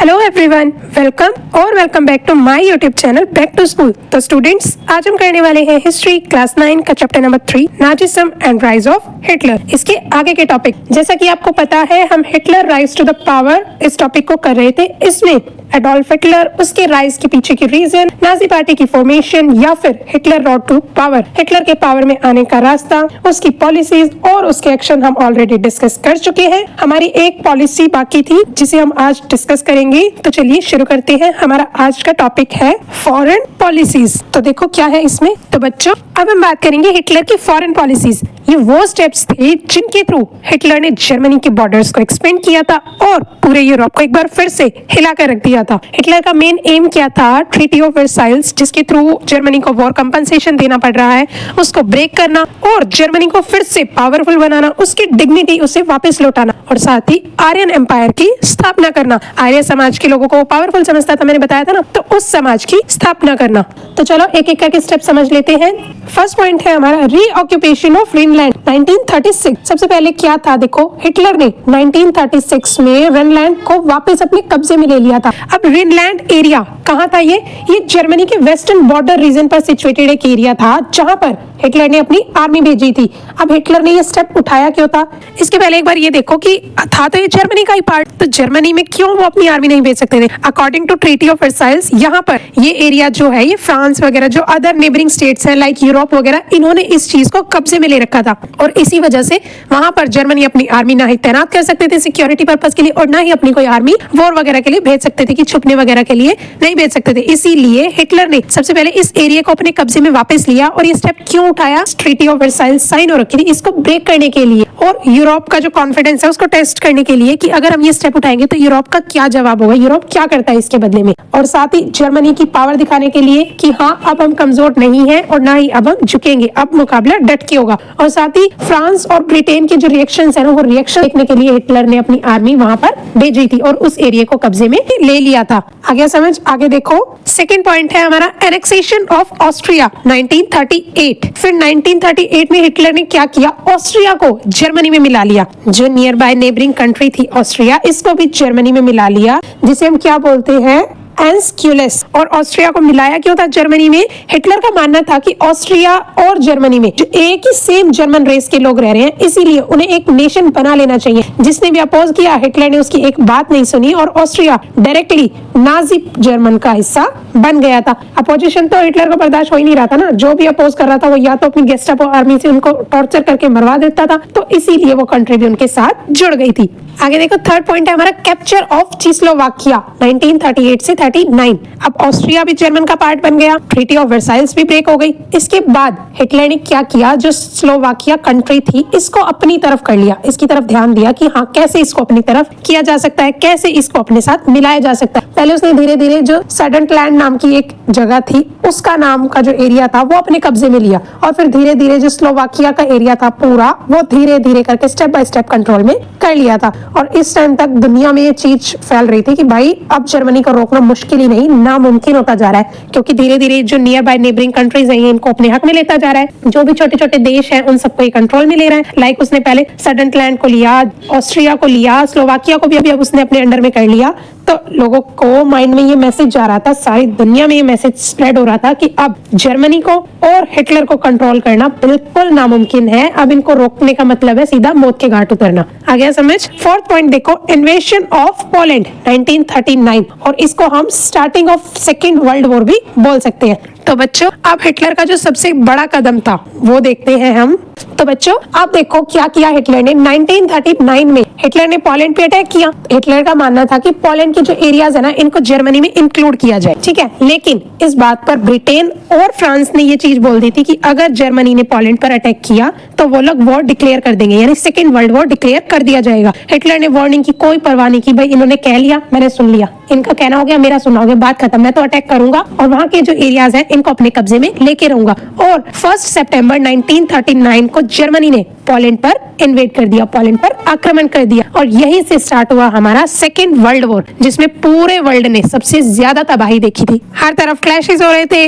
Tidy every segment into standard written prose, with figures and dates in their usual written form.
Hello everyone, welcome back to my YouTube channel back to school. तो students, आज हम करने वाले हैं हिस्ट्री क्लास 9 का chapter number 3 Nazism and rise of Hitler. इसके आगे के टॉपिक, जैसा कि आपको पता है, हम Hitler rise to the power इस टॉपिक को कर रहे थे। इसमें एडोल्फ हिटलर, उसके राइज के पीछे की रीजन, नाजी पार्टी की फॉर्मेशन या फिर Hitler road to power, Hitler के पावर में आने का रास्ता, उसकी पॉलिसीज और उसके एक्शन हम ऑलरेडी डिस्कस कर चुके हैं। हमारी एक पॉलिसी बाकी थी जिसे हम आज डिस्कस करेंगे। तो चलिए शुरू करते हैं। हमारा आज का टॉपिक है फॉरेन पॉलिसीज। तो देखो क्या है इसमें। तो बच्चों, अब हम बात करेंगे हिटलर की फॉरेन पॉलिसीज। ये वो स्टेप्स थे जिनके थ्रू हिटलर ने जर्मनी के बॉर्डर्स को एक्सपेंड किया था और पूरे यूरोप को एक बार फिर से हिला कर रख दिया था। हिटलर का मेन एम क्या था? ट्रीटी ऑफ वर्साइल्स, जिसके थ्रू जर्मनी को वॉर कंपनसेशन देना पड़ रहा है, उसको ब्रेक करना और जर्मनी को फिर से पावरफुल बनाना, उसकी डिग्निटी उसे वापस लौटाना और साथ ही आर्यन एम्पायर की स्थापना करना। आर्य समाज के लोगों को पावरफुल समझता था, मैंने बताया था ना, तो उस समाज की स्थापना करना। तो चलो एक एक करके स्टेप समझ लेते हैं। फर्स्ट पॉइंट है हमारा रीऑक्यूपेशन ऑफ रिनलैंड 1936। सबसे पहले क्या था? देखो, हिटलर ने 1936 में रिनलैंड को वापस अपने कब्जे में ले लिया था। अब रिनलैंड एरिया कहाँ था? ये जर्मनी के वेस्टर्न बॉर्डर रीजन पर सिचुएटेड एक एरिया था जहां पर हिटलर ने अपनी आर्मी भेजी थी। अब हिटलर ने ये स्टेप उठाया क्यों था? इसके पहले एक बार ये देखो कि था तो ये जर्मनी का ही पार्ट, तो जर्मनी में क्यों वो अपनी आर्मी नहीं भेज सकते थे? According to treaty of Versailles, यहाँ पर ये एरिया जो है, ये फ्रांस वगैरह जो अदर नेबरिंग स्टेट्स हैं लाइक यूरोप वगैरह, इन्होंने इस चीज को कब्जे में ले रखा था और इसी वजह से वहां पर जर्मनी अपनी आर्मी ना ही तैनात कर सकते थे सिक्योरिटी पर्पस के लिए और ना ही अपनी कोई आर्मी वॉर वगैरह के लिए भेज सकते थे कि छुपने वगैरह के लिए नहीं भेज सकते थे। इसीलिए हिटलर ने सबसे पहले इस एरिया को अपने कब्जे में वापस लिया। और ये स्टेप क्यों उठाया? ट्रीटी ऑफ वर्साइल्स साइन हो रखी थी, इसको ब्रेक करने के लिए और यूरोप का जो कॉन्फिडेंस है उसको टेस्ट करने के लिए कि अगर हम ये स्टेप उठाएंगे तो यूरोप का क्या जवाब होगा, यूरोप क्या करता है इसके बदले में। और साथ ही जर्मनी की पावर दिखाने के लिए कि हाँ, अब हम कमजोर नहीं है और ना ही अब हम झुकेंगे, अब मुकाबला डट के होगा। और साथ ही फ्रांस और ब्रिटेन के जो रिएक्शंस है ना, वो रिएक्शन देखने के लिए हिटलर ने अपनी आर्मी वहां पर भेजी थी और उस एरिया को कब्जे में ले लिया था। आगे समझ, आगे देखो। सेकेंड पॉइंट है हमारा एनेक्सेशन ऑफ ऑस्ट्रिया 1938। फिर 1938 में हिटलर ने क्या किया? ऑस्ट्रिया को जर्मनी में मिला लिया। जो नियर बाय नेबरिंग कंट्री थी ऑस्ट्रिया, इसको भी जर्मनी में मिला लिया, जिसे हम क्या बोलते हैं? एंस्क्यूलेस। और ऑस्ट्रिया को मिलाया क्यों था जर्मनी में? हिटलर का मानना था कि ऑस्ट्रिया और जर्मनी में जो एक ही सेम जर्मन रेस के लोग रह रहे हैं, इसीलिए उन्हें एक नेशन बना लेना चाहिए। जिसने भी अपोज किया, हिटलर ने उसकी एक बात नहीं सुनी और ऑस्ट्रिया डायरेक्टली नाजी जर्मन का हिस्सा बन गया था। अपोजिशन तो हिटलर को बर्दाश्त हो ही नहीं रहा था ना। जो भी अपोज कर रहा था वो या तो अपनी गेस्टापो आर्मी से उनको टॉर्चर करके मरवा देता था, तो इसीलिए वो कंट्री भी उनके साथ जुड़ गई थी। आगे देखो, थर्ड पॉइंट है हमारा कैप्चर ऑफ चेकोस्लोवाकिया 1938 से 39। अब ऑस्ट्रिया भी जर्मन का पार्ट बन गया, ट्रीटी ऑफ वर्साइल्स भी ब्रेक हो गई। इसके बाद हिटलर ने क्या किया? जो स्लोवाकिया कंट्री थी, इसको अपनी तरफ कर लिया, इसकी तरफ ध्यान दिया कि हाँ, कैसे इसको अपनी तरफ किया जा सकता है, कैसे इसको अपने साथ मिलाया जा सकता है। पहले उसने धीरे धीरे जो सडनलैंड नाम की एक जगह थी, उसका नाम का जो एरिया था वो अपने कब्जे में लिया और फिर धीरे धीरे जो स्लोवाकिया का एरिया था पूरा, वो धीरे धीरे करके स्टेप बाय स्टेप कंट्रोल में कर लिया था। और इस टाइम तक दुनिया में ये चीज फैल रही थी कि भाई अब जर्मनी को रोकना मुश्किल ही नहीं, नामुमकिन होता जा रहा है, क्योंकि धीरे धीरे जो नियर बाय नेबरिंग कंट्रीज हैं इनको अपने हक में लेता जा रहा है। जो भी छोटे छोटे देश हैं उन सबको कंट्रोल में ले रहा है। लाइक उसने पहले सडनलैंड को लिया, ऑस्ट्रिया को लिया, स्लोवाकिया को भी अभी अब उसने अपने अंडर में कर लिया। तो लोगों को माइंड में ये मैसेज जा रहा था, सारी दुनिया में ये मैसेज स्प्रेड हो रहा था कि अब जर्मनी को और हिटलर को कंट्रोल करना बिल्कुल नामुमकिन है। अब इनको रोकने का मतलब है सीधा मौत के घाट उतरना। आ गया समझ? फोर्थ पॉइंट देखो, इन्वेशन ऑफ पोलैंड 1939, और इसको हम starting of second world war भी बोल सकते हैं। तो बच्चों, अब हिटलर का जो सबसे बड़ा कदम था वो देखते हैं हम। तो बच्चों, आप देखो क्या किया हिटलर ने। 1939 में हिटलर ने पोलैंड पे अटैक किया। हिटलर का मानना था कि पोलैंड के जो एरियाज है ना, इनको जर्मनी में इंक्लूड किया जाए, ठीक है। लेकिन इस बात पर ब्रिटेन और फ्रांस ने ये चीज बोल दी थी कि अगर जर्मनी ने पोलैंड पर अटैक किया तो वो लोग वॉर डिक्लेयर कर देंगे, यानी सेकेंड वर्ल्ड वॉर डिक्लेयर कर दिया जाएगा। हिटलर ने वार्निंग की कोई परवाह नहीं की, भाई इन्होंने कह लिया, मैंने सुन लिया, इनका कहना हो गया, मेरा सुना हो गया, बात खत्म, मैं तो अटैक करूंगा और वहां के जो एरियाज हैं इनको अपने कब्जे में लेके रहूंगा। और 1 सितंबर 1939 को जर्मनी ने पोलैंड पर इन्वेड कर दिया, पोलैंड पर आक्रमण कर दिया और यहीं से स्टार्ट हुआ हमारा सेकेंड वर्ल्ड वॉर, जिसमें पूरे वर्ल्ड ने सबसे ज्यादा तबाही देखी थी। हर तरफ क्लैशेस हो रहे थे,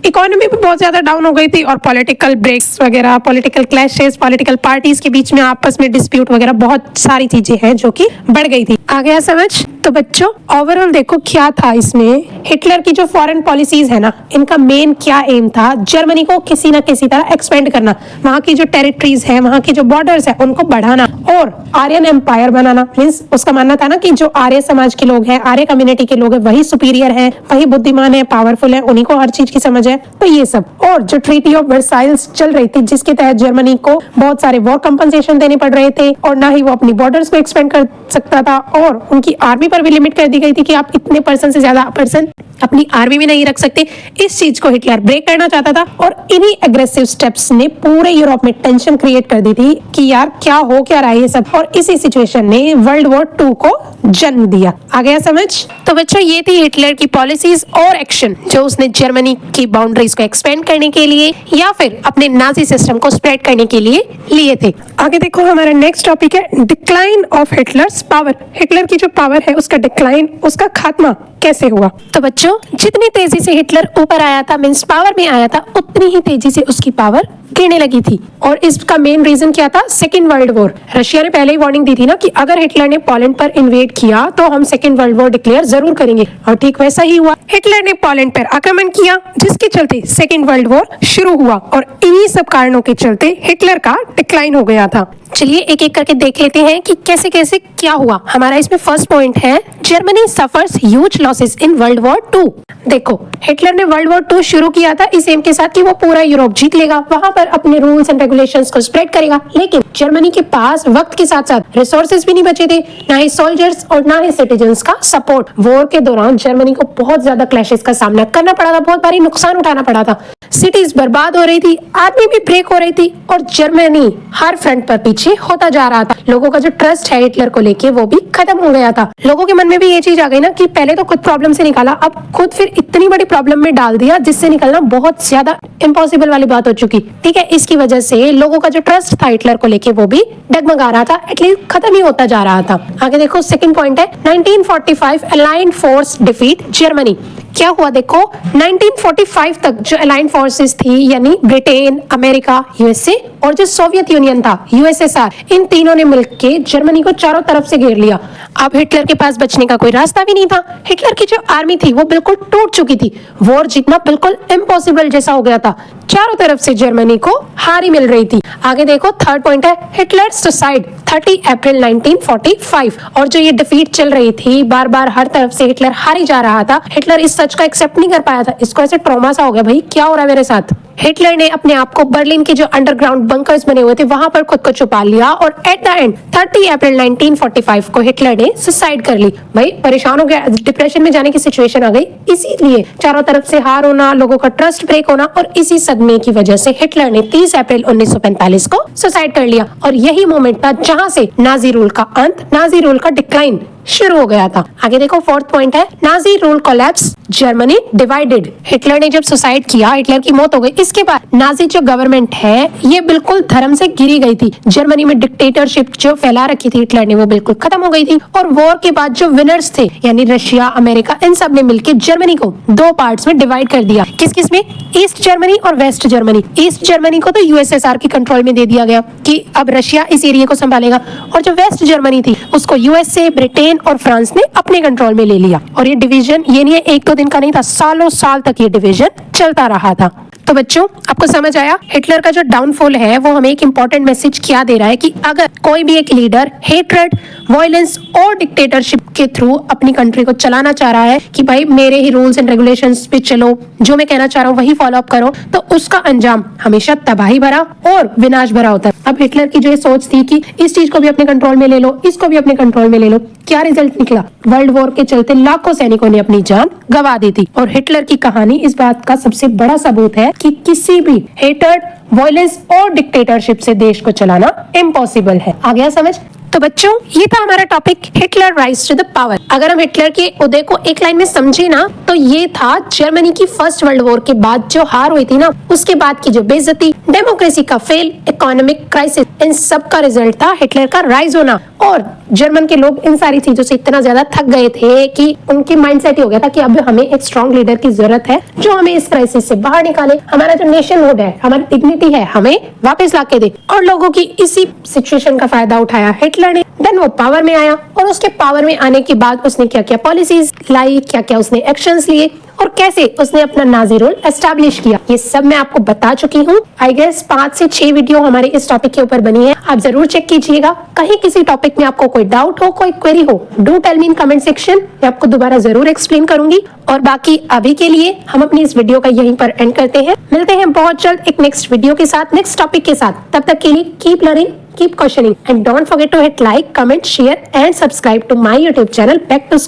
इकोनॉमी भी बहुत ज्यादा डाउन हो गई थी और पॉलिटिकल ब्रेक्स वगैरह, पॉलिटिकल क्लैशेस, पॉलिटिकल पार्टीज के बीच में आपस में डिस्प्यूट वगैरह बहुत सारी चीजें हैं जो कि बढ़ गई थी। आ गया समझ? तो बच्चों, ओवरऑल ओवरऑल देखो क्या था इसमें, हिटलर की जो फॉरेन पॉलिसीज है ना, इनका मेन क्या एम था, जर्मनी को किसी ना किसी तरह एक्सपेंड करना, वहां की जो टेरिटरीज है, वहां की जो बॉर्डर्स है उनको बढ़ाना और आर्यन एम्पायर बनाना। मींस उसका मानना था ना कि जो आर्य समाज के लोग हैं, आर्य कम्युनिटी के लोग हैं, वही सुपीरियर हैं, वही बुद्धिमान है, पावरफुल है, उन्हीं को हर चीज की समझ है। तो ये सब, और जो ट्रीटी ऑफ वर्साइल्स चल रही थी जिसके तहत जर्मनी को बहुत सारे वॉर कंपनसेशन देने पड़ रहे थे और ना ही वो अपनी बॉर्डर्स को एक्सपेंड कर सकता था, और उनकी आर्मी पर भी लिमिट कर दी गई थी कि आप इतने परसेंट से ज्यादा पर्सन अपनी आर्मी में नहीं रख सकते। इस चीज को हिटलर ब्रेक करना चाहता था और इन्हीं एग्रेसिव स्टेप्स ने पूरे यूरोप में टेंशन क्रिएट कर दी थी कि यार क्या हो क्या रहा है ये सब, और इसी सिचुएशन ने वर्ल्ड वॉर 2 को जन्म दिया। आ गया समझ? तो बच्चों ये थी हिटलर की पॉलिसीज और एक्शन जो उसने जर्मनी की बाउंड्रीज को एक्सपेंड करने के लिए या फिर अपने नाजी सिस्टम को स्प्रेड करने के लिए लिए थे। आगे देखो हमारा नेक्स्ट टॉपिक है decline of Hitler's power. Hitler की जो पावर है उसका डिक्लाइन, उसका खात्मा कैसे हुआ। तो बच्चों जितनी तेजी से हिटलर ऊपर आया था, मींस पावर में आया था, उतनी ही तेजी से उसकी पावर गिरने लगी थी। और इसका मेन रीजन क्या था? Second world war. रशिया ने पहले ही वार्निंग दी थी ना कि अगर हिटलर ने पोलैंड पर इन्वेड किया तो हम सेकेंड वर्ल्ड वॉर डिक्लेयर जरूर करेंगे, और ठीक वैसा ही हुआ। हिटलर ने पोलैंड पर आक्रमण किया जिसके चलते सेकेंड वर्ल्ड वॉर शुरू हुआ, और इन्हीं सब कारणों के चलते हिटलर का डिक्लाइन हो गया था। चलिए एक एक करके देख लेते हैं कि कैसे कैसे क्या हुआ। हमारा इसमें फर्स्ट पॉइंट है Germany suffers huge losses in world war 2। देखो हिटलर ने वर्ल्ड वॉर 2 शुरू किया था इस एम के साथ कि वो पूरा यूरोप जीत लेगा, वहां पर अपने रूल्स एंड रेगुलेशंस को स्प्रेड करेगा। लेकिन जर्मनी के पास वक्त के साथ साथ रिसोर्सेज भी नहीं बचे थे, ना ही सोल्जर्स और ना ही सिटीजन्स का सपोर्ट। वॉर के दौरान जर्मनी को बहुत ज्यादा क्लैशेस का सामना करना पड़ा था, बहुत भारी नुकसान उठाना पड़ा था। सिटीज बर्बाद हो रही थी, आर्मी भी ब्रेक हो रही थी, और जर्मनी हर फ्रंट पर पीछे होता जा रहा था। लोगों का जो ट्रस्ट है हिटलर को लेके वो भी खत्म हो गया था। लोगों के मन में भी ये चीज आ गई ना कि पहले तो खुद प्रॉब्लम से निकाला, अब खुद फिर इतनी बड़ी प्रॉब्लम में डाल दिया जिससे निकलना बहुत ज्यादा इम्पॉसिबल वाली बात हो चुकी। ठीक है, इसकी वजह से लोगों का जो ट्रस्ट था हिटलर को लेके वो भी डगमगा रहा था, एटलीस्ट खत्म ही होता जा रहा था। आगे देखो सेकंड पॉइंट है 1945 अलाइंड फोर्स डिफीट जर्मनी। क्या हुआ देखो 1945 तक जो अलाइंड फोर्सेस थी यानी ब्रिटेन, अमेरिका, यूएसए और जो सोवियत यूनियन था यूएसएसआर, इन तीनों ने मिलकर जर्मनी को चारों तरफ से घेर लिया। अब हिटलर के पास बचने का कोई रास्ता भी नहीं था। हिटलर की जो आर्मी थी वो बिल्कुल टूट चुकी थी, वॉर जीतना बिल्कुल इम्पॉसिबल जैसा हो गया था। चारों तरफ से जर्मनी को हार ही मिल रही थी। आगे देखो थर्ड पॉइंट है हिटलर सुसाइड 30 अप्रैल 1945। और जो ये डिफीट चल रही थी, बार बार हर तरफ से हिटलर हार ही जा रहा था, हिटलर इस सच को एक्सेप्ट नहीं कर पाया था। इसको ऐसे ट्रॉमा सा हो गया, भाई क्या हो रहा है मेरे साथ। हिटलर ने अपने आप को बर्लिन के जो अंडरग्राउंड बंकर्स बने हुए थे वहां पर खुद को छुपा लिया, और एट द एंड 30 अप्रैल 1945 को हिटलर ने सुसाइड कर ली। भाई परेशान हो गया, डिप्रेशन में जाने की सिचुएशन आ गई। इसीलिए चारों तरफ से हार होना, लोगों का ट्रस्ट ब्रेक होना, और इसी सदमे की वजह से हिटलर ने 30 अप्रैल 1945 को सुसाइड कर लिया। और यही मोमेंट था जहां से नाजी रूल का अंत, नाजी रूल का डिक्लाइन शुरू हो गया था। आगे देखो फोर्थ पॉइंट है Nazi rule collapse Germany divided. Hitler ने जब सुसाइड किया, हिटलर की मौत हो गई, इसके बाद नाजी जो गवर्नमेंट है ये बिल्कुल धर्म से घिरी गई थी। जर्मनी में डिक्टेटरशिप जो फैला रखी थी हिटलर ने वो बिल्कुल खत्म हो गई थी। और वॉर के बाद जो विनर्स थे यानी रशिया, अमेरिका, इन सब ने मिलकर जर्मनी को 2 पार्ट्स में डिवाइड कर दिया। किस किस में? ईस्ट जर्मनी और वेस्ट जर्मनी। ईस्ट जर्मनी को तो यूएसएसआर के कंट्रोल में दे दिया गया कि अब रशिया इस एरिया को संभालेगा, और जो वेस्ट जर्मनी थी उसको यूएसए, ब्रिटेन और फ्रांस ने अपने कंट्रोल में ले लिया। और ये डिवीजन ये नहीं है 1-2 दिन का नहीं था, सालों साल तक ये डिवीजन चलता रहा था। तो बच्चों आपको समझ आया हिटलर का जो डाउनफॉल है वो हमें एक इंपॉर्टेंट मैसेज क्या दे रहा है कि अगर कोई भी एक लीडर हेट्रेड, वायलेंस और डिक्टेटरशिप के थ्रू अपनी कंट्री को चलाना चाह रहा है कि भाई मेरे ही रूल्स एंड रेगुलेशंस पे चलो, जो मैं कहना चाह रहा हूँ वही फॉलो अप करो, तो उसका अंजाम हमेशा तबाही भरा और विनाश भरा होता है। अब हिटलर की जो सोच थी कि इस चीज को भी अपने कंट्रोल में ले लो, इसको भी अपने कंट्रोल में ले लो, क्या रिजल्ट निकला? वर्ल्ड वॉर के चलते लाखों सैनिकों ने अपनी जान गंवा दी थी। और हिटलर की कहानी इस बात का सबसे बड़ा सबूत है कि किसी भी हेटर्ड, वायलेंस और डिक्टेटरशिप से देश को चलाना इम्पॉसिबल है। आ गया समझ? तो बच्चों ये था हमारा topic Hitler rise to the power. अगर हम हिटलर के उदय को एक लाइन में समझे ना तो ये था जर्मनी की फर्स्ट वर्ल्ड वॉर के बाद जो हार हुई थी ना, उसके बाद की जो बेइज्जती, डेमोक्रेसी का फेल, इकोनॉमिक क्राइसिस, इन सब का रिजल्ट था हिटलर का राइज होना। और जर्मन के लोग इन सारी चीजों से इतना ज्यादा थक गए थे कि उनकी माइंडसेट ही हो गया था कि अब हमें एक स्ट्रॉन्ग लीडर की जरूरत है जो हमें इस क्राइसिस से बाहर निकाले, हमारा जो नेशनहुड है, हमारी डिग्निटी है, हमें वापस लाके दे। और लोगों की इसी सिचुएशन का फायदा उठाया हिटलर ने। देन वो पावर में आया और उसके पावर में आने के बाद उसने क्या क्या पॉलिसीज लाई, क्या क्या उसने एक्शंस लिए और कैसे उसने अपना नाजी रोल एस्टैब्लिश किया, ये सब मैं आपको बता चुकी हूँ। आई गेस 5 से 6 वीडियो हमारे इस टॉपिक के ऊपर बनी है, आप जरूर चेक कीजिएगा। कहीं किसी टॉपिक में आपको कोई डाउट हो, कोई क्वेरी हो, do tell me in comment section, मैं आपको दोबारा जरूर एक्सप्लेन करूंगी। और बाकी अभी के लिए हम अपनी इस वीडियो का यहीं पर एंड करते हैं। मिलते हैं बहुत जल्द एक नेक्स्ट वीडियो के साथ, नेक्स्ट टॉपिक के साथ। तब तक के लिए keep learning, keep questioning and don't forget to hit like, comment, share and subscribe to my YouTube channel Back to School.